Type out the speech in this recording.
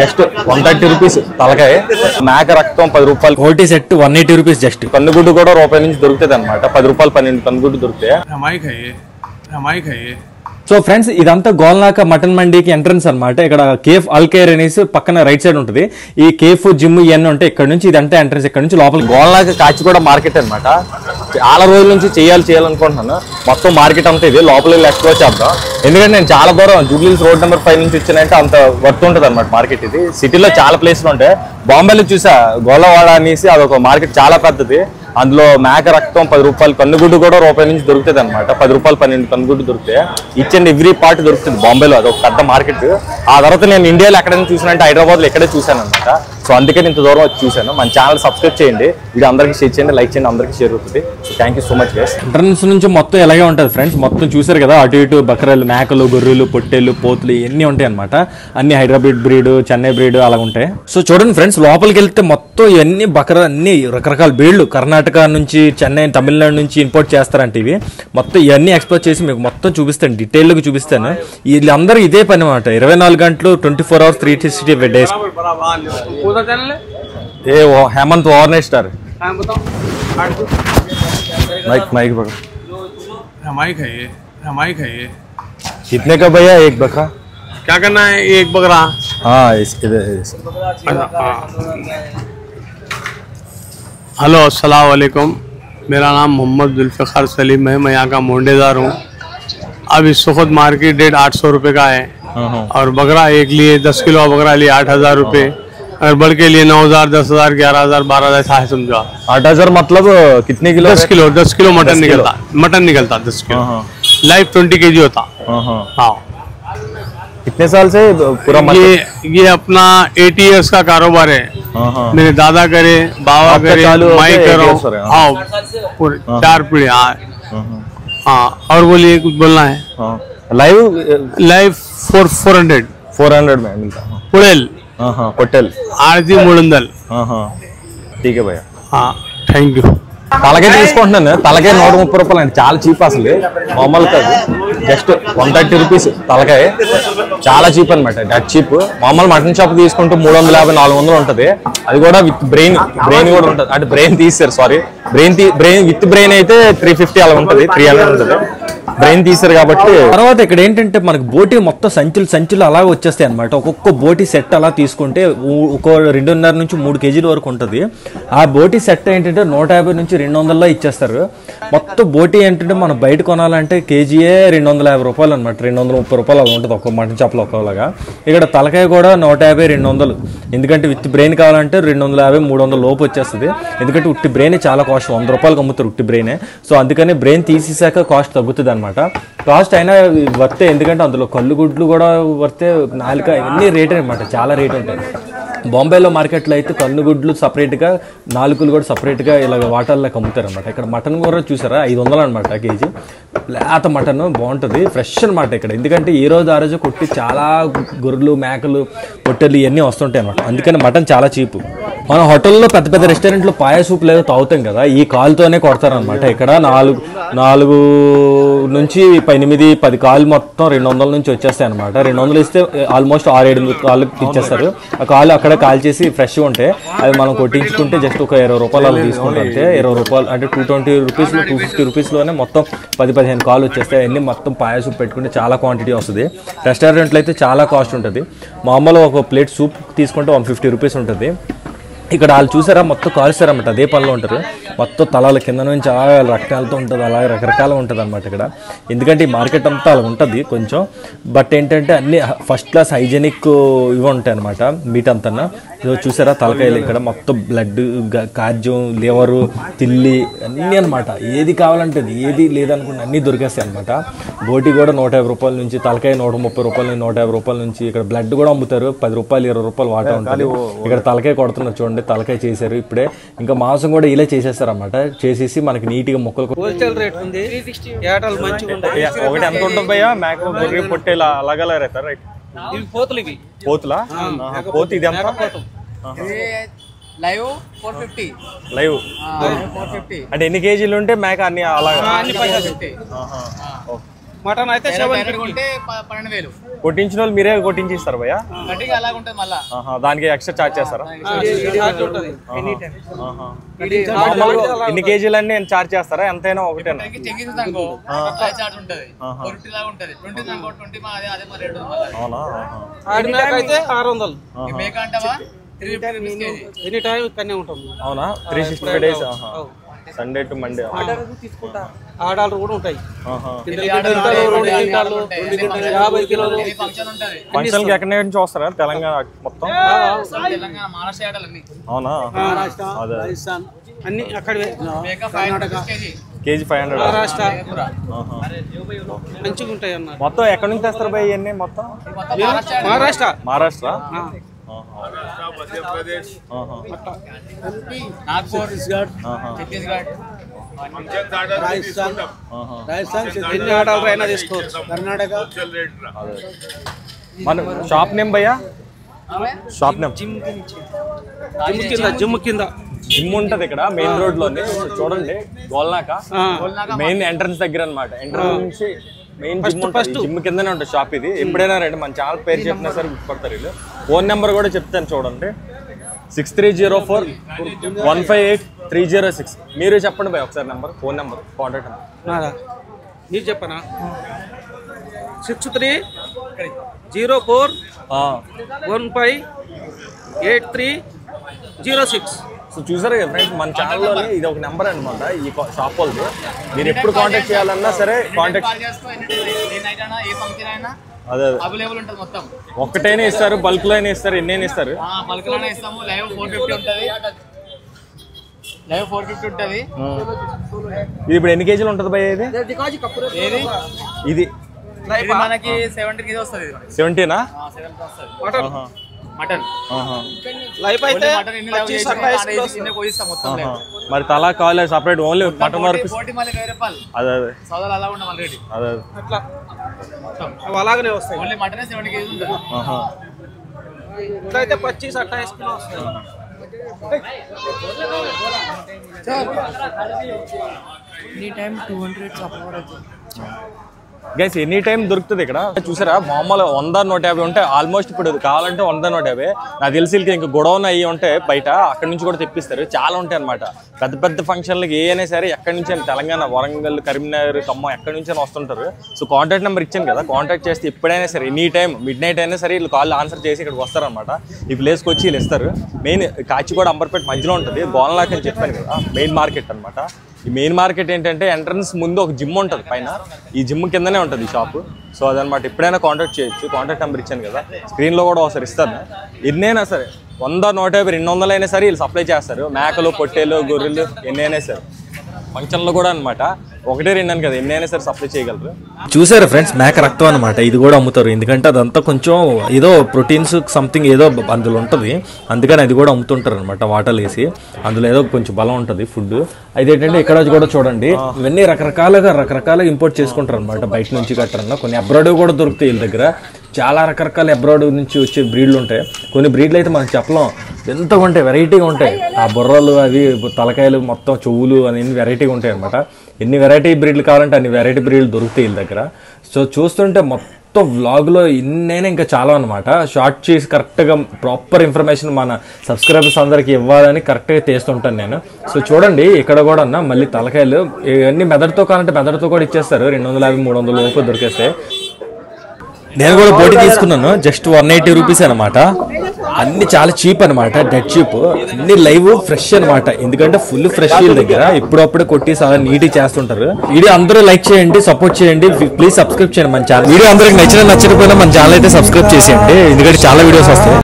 Just 130 rupees తలకాయ. మేక రక్తం 10 రూపాయలు. కోటి సెట్ 180 రూపీస్ జస్ట్. కన్నుగుడ్డు కూడా రూపాయి నుంచి దొరుకుతుంది అనమాట. 10 రూపాయలు 12 కన్నుగుడ్డు దొరుకుతాయి. సో ఫ్రెండ్స్ ఇదంతా గోల్నాక మటన్ మండీకి ఎంట్రన్స్ అనమాట. ఇక్కడ కేఫ్ అల్కేర్ అనేసి పక్కన రైట్ సైడ్ ఉంటుంది. ఈ కేఫ్ జిమ్ ఇవన్నీ ఉంటాయి. ఇక్కడ నుంచి ఇదంతా ఎంట్రన్స్. ఇక్కడ నుంచి లోపల గోల్నాక కాచిగూడ మార్కెట్ అనమాట. చాలా రోజుల నుంచి చేయాలనుకుంటున్నాను. మొత్తం మార్కెట్ అంతా ఇది. లోపల ఎక్స్ప్లోర్ చేద్దాం. ఎందుకంటే నేను చాలా దూరం జూబ్లీహిల్స్ రోడ్ నెంబర్ 5 నుంచి వచ్చానంటే అంత వర్త్ ఉంటుంది అనమాట మార్కెట్ ఇది. సిటీలో చాలా ప్లేస్లు ఉంటాయి. బాంబేలో చూసా గోలవాడ అనేసి అదొక మార్కెట్ చాలా పెద్దది. అందులో మేక రక్తం 10 రూపాయలు, కన్నుగుడ్డు కూడా రూపాయి నుంచి దొరుకుతుంది అనమాట. 10 రూపాయలు 12 కన్నుగుడ్డు దొరుకుతాయి. ఈచ్ అండ్ ఎవ్రీ పార్ట్ దొరుకుతుంది బాంబేలో. అదొక పెద్ద మార్కెట్. ఆ తర్వాత నేను ఇండియాలో ఎక్కడైనా చూసానంటే హైదరాబాద్లో ఎక్కడే చూసాను అనమాట. సో అందుకే ఇంత దూరం వచ్చి చూశాను. మన ఛానల్ సబ్స్క్రైబ్ చేయండి, వీడియో అందరికీ షేర్ చేయండి, లైక్ చేయండి, అందరికీ షేర్ అవుతుంది. So thank you so much guys. Entrance నుంచి మొత్తం ఎలాగే ఉంటుంది ఫ్రెండ్స్. మొత్తం చూసారు కదా, అటు ఇటు బకరాలు, మేకలు, గొర్రెలు, పొట్టేలు, పోతులు ఇవన్నీ ఉంటాయి అనమాట. అన్ని హైదరాబాద్ బ్రీడ్, చెన్నై బ్రీడ్ అలా ఉంటాయి. సో చూడండి ఫ్రెండ్స్, లోపలికి వెళ్తే మొత్తం ఇవన్నీ బకరా, అన్ని రకరకాల బ్రీడ్లు కర్ణాటక నుంచి, చెన్నై, తమిళనాడు నుంచి ఇంపోర్ట్ చేస్తారంట. ఇవి మొత్తం ఇవన్నీ ఎక్స్ప్లోర్ చేసి మీకు మొత్తం చూపిస్తాను, డీటెయిల్గా చూపిస్తాను. వీళ్ళందరూ ఇదే పని అనమాట. 24 గంటలు 24 hours 365 days. ఏ हेमंत वार्ने स्टार माइक माइक माइक है ये, माइक है ये। कितने का भैया एक बकरा? क्या करना है एक बकरा? हाँ इसके हेलो अस्सलाम वालेकुम, मेरा नाम मोहम्मद जुल्फ़िकार सलीम है। मैं यहाँ का मोंडेदार हूँ। अब इस वक्त मार्केट रेट 800 रुपये का है और बकरा एक लिए 10 किलो बकरा लिए 8,000 रुपये, अगर बढ़ के लिए 9,000, 10,000, 11,000, 12,000 है समझो। 8,000 मतलब कितने किलो? 10 किलो मटन निकलता, 10 किलो लाइव 20 kg होता। हाँ, कितने साल से पूरा ये अपना 80 years का कारोबार है। मेरे दादा करे, बाबा करे, माई करो। हाँ, पूरे 4 पीढ़ी। हाँ, और बोलिए कुछ बोलना है? लाइव 400 में मिलता है। पुड़ेल, होटल आरती मुड़ंदल। ठीक है भैया। हाँ, थैंक यू। తలకాయ తీసుకుంటున్నాను. తలకాయ 130 రూపాయలు అండి, చాలా చీప్. అసలు మామూలు కాదు, జస్ట్ 130 రూపీస్ తలకాయ. చాలా చీప్ అనమాట, దట్ చీప్. మామూలు మటన్ షాప్ తీసుకుంటూ 350, 400 ఉంటుంది. అది కూడా విత్ బ్రెయిన్ కూడా ఉంటుంది. అంటే బ్రెయిన్ తీసారు, సారీ, బ్రెయిన్ విత్ బ్రెయిన్ అయితే 350 అలా ఉంటుంది, 300 ఉంటుంది. బ్రెయిన్ తీసారు కాబట్టి. తర్వాత ఇక్కడ ఏంటంటే మనకు బోటి మొత్తం సంచులు అలా వచ్చేస్తాయి అనమాట. ఒక్కొక్క బోటి సెట్ అలా తీసుకుంటే ఒక 2.5 నుంచి 3 kg వరకు ఉంటుంది. ఆ బోటి సెట్ ఏంటంటే 150 నుంచి 200లో ఇచ్చేస్తారు. మొత్తం బోటి ఏంటంటే మనం బయట కొనాలంటే కేజీయే 250 రూపాయలు అనమాట. 230 రూపాయలు అలా ఉంటుంది ఒక్క మటన్ షాప్లో ఒక్కలాగా. ఇక్కడ తలకాయ కూడా 150, 200. ఎందుకంటే విత్ బ్రెయిన్ కావాలంటే 250, 300 లోపు వచ్చేస్తుంది. ఎందుకంటే ఉట్టి బ్రెయిన్ చాలా కాస్ట్, 100 రూపాయలకు అమ్ముతారు ఉట్టి బ్రెయినే. సో అందుకని బ్రెయిన్ తీసేసాక కాస్ట్ తగ్గుతుంది అనమాట. కాస్ట్ అయినా వర్తే, ఎందుకంటే అందులో కళ్ళు గుడ్లు కూడా వర్తే, నాలుక ఇవన్నీ రేట్ అనమాట, చాలా రేట్ ఉంటాయి. బాంబేలో మార్కెట్లో అయితే కన్నుగుడ్లు సపరేట్గా, నాలుకలు కూడా సపరేట్గా ఇలాగ వాటర్లోకి అమ్ముతారు అనమాట. ఇక్కడ మటన్ కూడా చూసారా 500 అనమాట కేజీ. లేత మటన్ బాగుంటుంది, ఫ్రెష్ అనమాట ఇక్కడ. ఎందుకంటే ఈ రోజు ఆ రోజు కొట్టి చాలా గొర్రెలు, మేకలు, పొట్టెలు ఇవన్నీ వస్తుంటాయి అనమాట. అందుకని మటన్ చాలా చీపు. మన హోటల్లో పెద్ద పెద్ద రెస్టారెంట్లో పాయ సూపులు ఏదో తాగుతాం కదా, ఈ కాలుతోనే కొడతారనమాట. ఇక్కడ 4 నుంచి 8, 10 కాలు మొత్తం 200 నుంచి వచ్చేస్తాయి అనమాట. 200 ఇస్తే ఆల్మోస్ట్ 6-7 కాళ్ళకి ఇచ్చేస్తారు. ఆ కాలు అక్కడ కాల్ చేసి ఫ్రెష్గా ఉంటాయి. అది మనం కొట్టించుకుంటే జస్ట్ ఒక 20 రూపాయలు అలా తీసుకుంటే, అంతే 20 రూపాయలు అంటే 220 రూపీస్లో, 250 రూపీస్లోనే మొత్తం 10-15 కాలు వచ్చేస్తాయి. అన్నీ మొత్తం పాయ సూప్ పెట్టుకుంటే చాలా క్వాంటిటీ వస్తుంది. రెస్టారెంట్లో అయితే చాలా కాస్ట్ ఉంటుంది. మామూలుగా ఒక ప్లేట్ సూప్ తీసుకుంటే 150 రూపీస్ ఉంటుంది. ఇక్కడ వాళ్ళు చూసారా మొత్తం కాల్స్తారన్నమాట, అదే పనిలో ఉంటారు. మొత్తం తలాల కింద నుంచి అలా రక్తాలతో ఉంటుంది, అలాగే రకరకాలుగా ఉంటుంది అనమాట ఇక్కడ. ఎందుకంటే ఈ మార్కెట్ అంతా అలా ఉంటుంది కొంచెం. బట్ ఏంటంటే అన్ని ఫస్ట్ క్లాస్ హైజెనిక్ ఇవి ఉంటాయి అనమాట. మీట్ అంతా చూసారా తలకాయలు ఇక్కడ మొత్తం బ్లడ్, కార్జం, లివరు, తిల్లి అన్నీ అనమాట. ఏది కావాలంటే ఏది లేదనుకుంటే అన్నీ దొరికేస్తాయి అనమాట. బోటి కూడా 150 రూపాయల నుంచి, తలకాయ 130 రూపాయల నుంచి, 150 రూపాయల నుంచి. ఇక్కడ బ్లడ్ కూడా అమ్ముతారు, 10 రూపాయలు, 20 రూపాయలు వాటా ఉంటుంది. ఇక్కడ తలకాయ కొడుతున్నారు చూడండి, తలకాయ చేశారు ఇప్పుడే. ఇంకా మాంసం కూడా ఇలా చేసేస్తారు అన్నమాట. చేసేసి మనకి నీట్ గా ముక్కలు. హోల్సేల్ రేట్ ఉంది, 360 ఏటల్ మంచిగా ఉంటాయి. ఒకటి ఎంత ఉంటుంది భయ్యా? మేక, గొర్రె, పొట్టేలు అలాగా రేతారు. రైట్, ఇవి పోతులు, ఇవి పోతులా? పోతు ఇది ఎంత? లైవ్ 450. లైవ్ 450 అంటే ఎన్ని కేజీలు ఉంటే మేక అన్ని అలాగా? అన్ని 550. మటన్ అయితే 750 12,000 కొట్టించిన వాళ్ళు మీరే కొట్టించి ఇస్తారు భయ్యా? కటింగ్ అలాగ ఉంటుంది మళ్ళా. దానికి ఎక్స్ట్రా చార్జ్ చేస్తారా? చార్జ్ ఉంటుంది ఎనీ టైం. ఎన్ని కేజీలన్నీ చార్జ్ చేస్తారా? ఎంతైనా ఒకటేనా? చెంగిస్ అనుకో చార్జ్ ఉంటుంది, 40 లాగా ఉంటుంది. 20 అనుకో 20 అదే మరి రేట్ ఉంటుంది. అవునా? ఆడినాక అయితే 600. మేక అంటావా 350 రూపీస్ కేజీ. ఎనీ టైం ఇక్కడనే ఉంటాం. అవునా? 365 days. Sunday to Monday. ఆర్డర్లు కూడా ఉంటాయి. ఫంక్షన్ కి ఎక్కడి నుంచి వస్తారా? తెలంగాణ మొత్తం? తెలంగాణ మహారాష్ట్ర ఆటలన్నీ. అవునా? అదే అన్ని అక్కడే. మేక 500 కేజీ. కేజీ 500. మహారాష్ట్ర మంచిగా ఉంటాయి అన్నారు. మొత్తం ఎక్కడి నుంచి తెస్తారు భయ్ ఇవన్నీ? మొత్తం మహారాష్ట్ర. మహారాష్ట్ర, నాగ్పూర్, ఛత్తీస్గఢ్, రాజస్థాన్ ఎన్ని ఆర్డర్లు అయినా తీసుకోవచ్చు. కర్ణాటక. మన షాప్ నేమ్ భయ్యా? Shop name? జిమ్ కింద జిమ్ ఉంటది ఇక్కడ మెయిన్ రోడ్ లోనే. చూడండి, గోల్నాక మెయిన్ ఎంట్రన్స్ దగ్గర అన్నమాట. ఎంట్రన్స్ నుంచి మెయిన్ జిమ్ ఉంటుంది. జిమ్ కిందనే ఉంటుంది షాప్ ఇది. ఎప్పుడైనా రండి, మన ఛానల్ పేరు చెప్పినా సరే గుర్తుపడతారు వీళ్ళు. ఫోన్ నెంబర్ కూడా చెప్తాను చూడండి, 6304158306. మీరు చెప్పండి భయ్ ఒకసారి number, phone number, contact number. మీరు చెప్పనా? 6304158306. సో చూసారు కదా ఫ్రెండ్స్, మన ఛానల్లో ఇది ఒక నెంబర్ అనమాట ఈ షాప్ వాళ్ళది. మీరు ఎప్పుడు కాంటాక్ట్ చేయాలన్నా సరే కాంటాక్ట్. అదే అవైలబుల్ ఉంటుంది మొత్తం. ఒక్కటైనా ఇస్తారు, బల్క్ లో అయినా ఇస్తారు, ఎన్నైనా ఇస్తారు. బల్క్ లోనే ఇస్తాము. లైవ్ 450 ఉంటుంది. లైవ్ 450 ఉంటుంది. ఇది ఇప్పుడు ఎన్ని కేజీలు ఉంటుంది భయ్య? ఇది ఏది ఇది మనకి 70 కేజీ వస్తుంది. 70నా? 70 వస్తుంది. మటన్ మటన్ లైఫ్ అయితే మరి తలా కావాలి సపరేట్ ఓన్లీ మటన్ వరకు. అదే అదే అదే అట్లా అలాగనే వస్తాయి. ఓన్లీ మటన్ 70 కేజీ ఉంటుంది. ఇట్లయితే 25-28 కిలో వస్తాయి. Any time 200 support. Guys any time దొరుకుతుంది ఇక్కడ. చూసారా, మామూలు 100-150 ఉంటాయి ఆల్మోస్ట్. ఇప్పుడు కావాలంటే 100-150. నాకు తెలిసి ఇంకా గొడవన అయ్యి ఉంటే బయట అక్కడ నుంచి కూడా తెప్పిస్తారు. చాలా ఉంటాయి అనమాట. పెద్ద పెద్ద ఫంక్షన్లకి ఏ అయినా సరే ఎక్కడి నుంచి తెలంగాణ, వరంగల్, కరీంనగర్, ఖమ్మం ఎక్కడి నుంచి వస్తుంటారు. సో కాంటాక్ట్ నెంబర్ ఇచ్చాను కదా, కాంటాక్ట్ చేస్తే ఎప్పుడైనా సరే ఎనీ టైం మిడ్ నైట్ అయినా సరే వీళ్ళు కాల్ ఆన్సర్ చేసి ఇక్కడికి వస్తారనమాట. ఈ ప్లేస్కి వచ్చి వీళ్ళు ఇస్తారు. మెయిన్ కాచిగూడ, అంబర్పేట మధ్యలో ఉంటుంది. గోల్నాక్ అని చెప్పాను కదా, మెయిన్ మార్కెట్ అనమాట. ఈ మెయిన్ మార్కెట్ ఏంటంటే ఎంట్రన్స్ ముందు ఒక జిమ్ ఉంటుంది పైన. ఈ జిమ్ కిందనే ఉంటుంది ఈ షాపు. సో అదనమాట. ఎప్పుడైనా కాంటాక్ట్ చేయొచ్చు. కాంటాక్ట్ నెంబర్ ఇచ్చాను కదా, స్క్రీన్లో కూడా ఒకసారి ఇస్తాను. ఎన్నైనా సరే 100-150-200 అయినా సరే వీళ్ళు సప్లై చేస్తారు. మేకలు, పొట్టేలు, గొర్రెలు ఎన్నైనా సరే. ఫంక్షన్లో కూడా అనమాట. 1-2 అని కదా, ఎన్నైనా సరే సప్లై చేయగలరు. చూసారా ఫ్రెండ్స్, మేక రక్తం అనమాట. ఇది కూడా అమ్ముతారు. ఎందుకంటే అదంతా కొంచెం ఏదో ప్రోటీన్స్ సంథింగ్ ఏదో అందులో ఉంటుంది. అందుకని అది కూడా అమ్ముతుంటారు అనమాట. వాటర్లు వేసి అందులో ఏదో కొంచెం బలం ఉంటుంది ఫుడ్. అది ఏంటంటే ఇక్కడ కూడా చూడండి, ఇవన్నీ రకరకాలుగా ఇంపోర్ట్ చేసుకుంటారు అనమాట. బయట నుంచి కట్టరన్నా. కొన్ని అబ్రాడ్ కూడా దొరుకుతాయి వీళ్ళ దగ్గర. చాలా రకరకాల అబ్రాడ్ నుంచి వచ్చే బ్రీడ్లు ఉంటాయి. కొన్ని బ్రీడ్లు అయితే మనకు చెప్పలేం, ఎంతగా ఉంటాయి, వెరైటీగా ఉంటాయి. ఆ బుర్రలు, అవి తలకాయలు, మొత్తం చెవులు అన్ని వెరైటీగా ఉంటాయి అనమాట. ఎన్ని వెరైటీ బ్రీడ్లు కావాలంటే అన్ని వెరైటీ బ్రీడ్లు దొరుకుతాయి వీళ్ళ దగ్గర. సో చూస్తుంటే మొత్తం వ్లాగ్లో ఇన్నైనా ఇంకా చాలా అనమాట. షార్ట్ చేసి కరెక్ట్గా ప్రాపర్ ఇన్ఫర్మేషన్ మన సబ్స్క్రైబర్స్ అందరికీ ఇవ్వాలని కరెక్ట్గా తీస్తుంటాను నేను. సో చూడండి, ఇక్కడ కూడా అన్న మళ్ళీ తలకాయలు ఇవన్నీ మెదడుతో కావాలంటే మెదడుతో కూడా ఇచ్చేస్తారు. 250-300 లోపు దొరికేస్తాయి. నేను కూడా పోటీ తీసుకున్నాను. జస్ట్ 180 రూపీస్ అనమాట. అన్ని చాలా చీప్ అనమాట, డెడ్ చీప్. అన్ని లైవ్ ఫ్రెష్ అనమాట. ఎందుకంటే ఫుల్ ఫ్రెష్ వీళ్ళ దగ్గర. ఇప్పుడప్పుడే కొట్టి చాలా నీట్గా చేస్తుంటారు. వీడియో అందరూ లైక్ చేయండి, సపోర్ట్ చేయండి, ప్లీజ్ సబ్స్క్రైబ్ చేయండి మన ఛానల్. వీడియో అందరికి నచ్చినా నచ్చకపోయినా మన ఛానల్ అయితే సబ్స్క్రైబ్ చేసేయండి, ఎందుకంటే చాలా వీడియోస్ వస్తాయి.